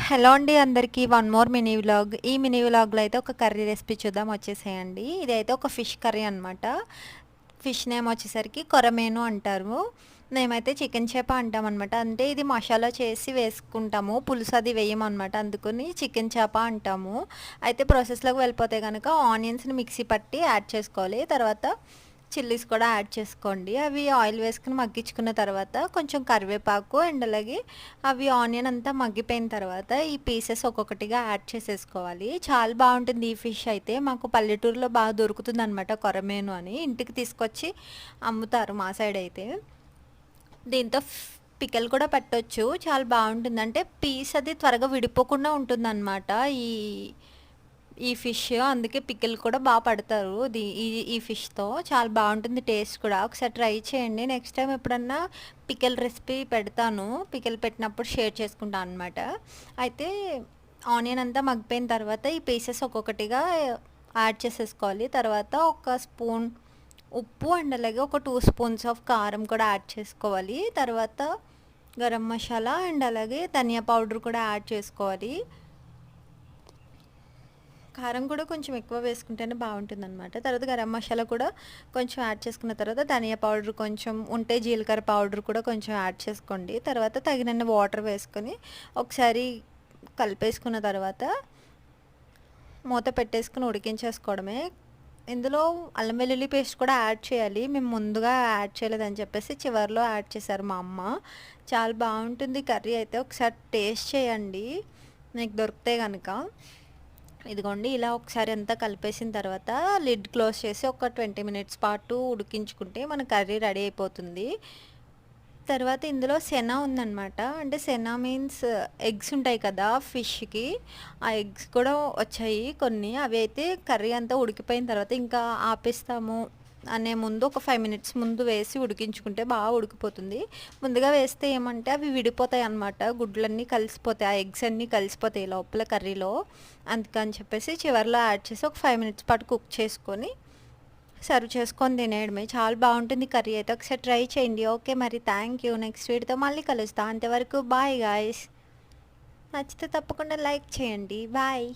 Hello అండి అందరికీ one more mini vlog. ఈ మినీ వ్లాగ్లో అయితే ఒక కర్రీ రెసిపీ చూద్దాం, వచ్చేసేయండి. ఇదైతే ఒక ఫిష్ కర్రీ అనమాట. ఫిష్ నేమ్ వచ్చేసరికి కొరమేను అంటారు. మేమైతే చికెన్ చేప అంటాం అనమాట. అంటే ఇది మసాలా చేసి వేసుకుంటాము, పులుసు అది వేయమన్నమాట, అందుకని చికెన్ చేప అంటాము. అయితే ప్రాసెస్లోకి వెళ్ళిపోతే కనుక ఆనియన్స్ని మిక్సీ పట్టి యాడ్ చేసుకోవాలి. తర్వాత చిల్లీస్ కూడా యాడ్ చేసుకోండి. అవి ఆయిల్ వేసుకుని మగ్గించుకున్న తర్వాత కొంచెం కరివేపాకు అండ్ అలాగే అవి ఆనియన్ అంతా మగ్గిపోయిన తర్వాత ఈ పీసెస్ ఒక్కొక్కటిగా యాడ్ చేసేసుకోవాలి. చాలా బాగుంటుంది ఈ ఫిష్ అయితే. మాకు పల్లెటూరులో బాగా దొరుకుతుంది అనమాట, కొరమేను అని. ఇంటికి తీసుకొచ్చి అమ్ముతారు మా సైడ్ అయితే. దీంతో పిక్కలు కూడా పెట్టొచ్చు, చాలా బాగుంటుంది. అంటే పీస్ అది త్వరగా విడిపోకుండా ఉంటుందన్నమాట ఈ ఈ ఫిష్. అందుకే పిక్కలు కూడా బాగా పడతారు ఈ ఈ ఫిష్తో. చాలా బాగుంటుంది టేస్ట్ కూడా. ఒకసారి ట్రై చేయండి. నెక్స్ట్ టైం ఎప్పుడన్నా పిక్కల్ రెసిపీ పెడతాను, పిక్కలు పెట్టినప్పుడు షేర్ చేసుకుంటాను అనమాట. అయితే ఆనియన్ అంతా మగ్గిపోయిన తర్వాత ఈ పీసెస్ ఒక్కొక్కటిగా యాడ్ చేసేసుకోవాలి. తర్వాత ఒక స్పూన్ ఉప్పు అండ్ అలాగే ఒక 2 స్పూన్స్ ఆఫ్ కారం కూడా యాడ్ చేసుకోవాలి. తర్వాత గరం మసాలా అండ్ అలాగే ధనియా పౌడర్ కూడా యాడ్ చేసుకోవాలి. కారం కూడా కొంచెం ఎక్కువ వేసుకుంటేనే బాగుంటుందన్నమాట. తర్వాత గరం మసాలా కూడా కొంచెం యాడ్ చేసుకున్న తర్వాత ధనియా పౌడర్ కొంచెం ఉంటే జీలకర్ర పౌడర్ కూడా కొంచెం యాడ్ చేసుకోండి. తర్వాత తగినన్ని వాటర్ వేసుకొని ఒకసారి కలిపేసుకున్న తర్వాత మూత పెట్టేసుకుని ఉడికించేసుకోవడమే. ఇందులో అల్లం వెల్లుల్లి పేస్ట్ కూడా యాడ్ చేయాలి. మేము ముందుగా యాడ్ చేయలేదని చెప్పేసి చివరిలో యాడ్ చేశారు మా అమ్మ. చాలా బాగుంటుంది కర్రీ అయితే. ఒకసారి టేస్ట్ చేయండి మీకు దొరికితే కనుక. ఇదిగోండి, ఇలా ఒకసారి అంతా కలిపేసిన తర్వాత లిడ్ క్లోజ్ చేసి ఒక 20 మినిట్స్ పాటు ఉడికించుకుంటే మన కర్రీ రెడీ అయిపోతుంది. తర్వాత ఇందులో సెనా ఉందన్నమాట. అంటే సెనా మీన్స్ ఎగ్స్ ఉంటాయి కదా ఫిష్కి, ఆ ఎగ్స్ కూడా వచ్చాయి కొన్ని. అవి అయితే కర్రీ అంతా ఉడికిపోయిన తర్వాత ఇంకా ఆపేస్తాము అనే ముందు ఒక 5 మినిట్స్ ముందు వేసి ఉడికించుకుంటే బాగా ఉడికిపోతుంది. ముందుగా వేస్తే ఏమంటే అవి విడిపోతాయి అన్నమాట, గుడ్లన్నీ కలిసిపోతాయి, ఆ ఎగ్స్ అన్నీ కలిసిపోతాయి లోపల కర్రీలో. అందుకని చెప్పేసి చివరిలో యాడ్ చేసి ఒక 5 మినిట్స్ పాటు కుక్ చేసుకొని సర్వ్ చేసుకొని తినేయడమే. చాలా బాగుంటుంది కర్రీ అయితే. ఒకసారి ట్రై చేయండి. ఓకే మరి, థ్యాంక్ యూ. నెక్స్ట్ వీడియోతో మళ్ళీ కలుస్తా. అంతవరకు బాయ్ గాయస్. నచ్చితే తప్పకుండా లైక్ చేయండి. బాయ్.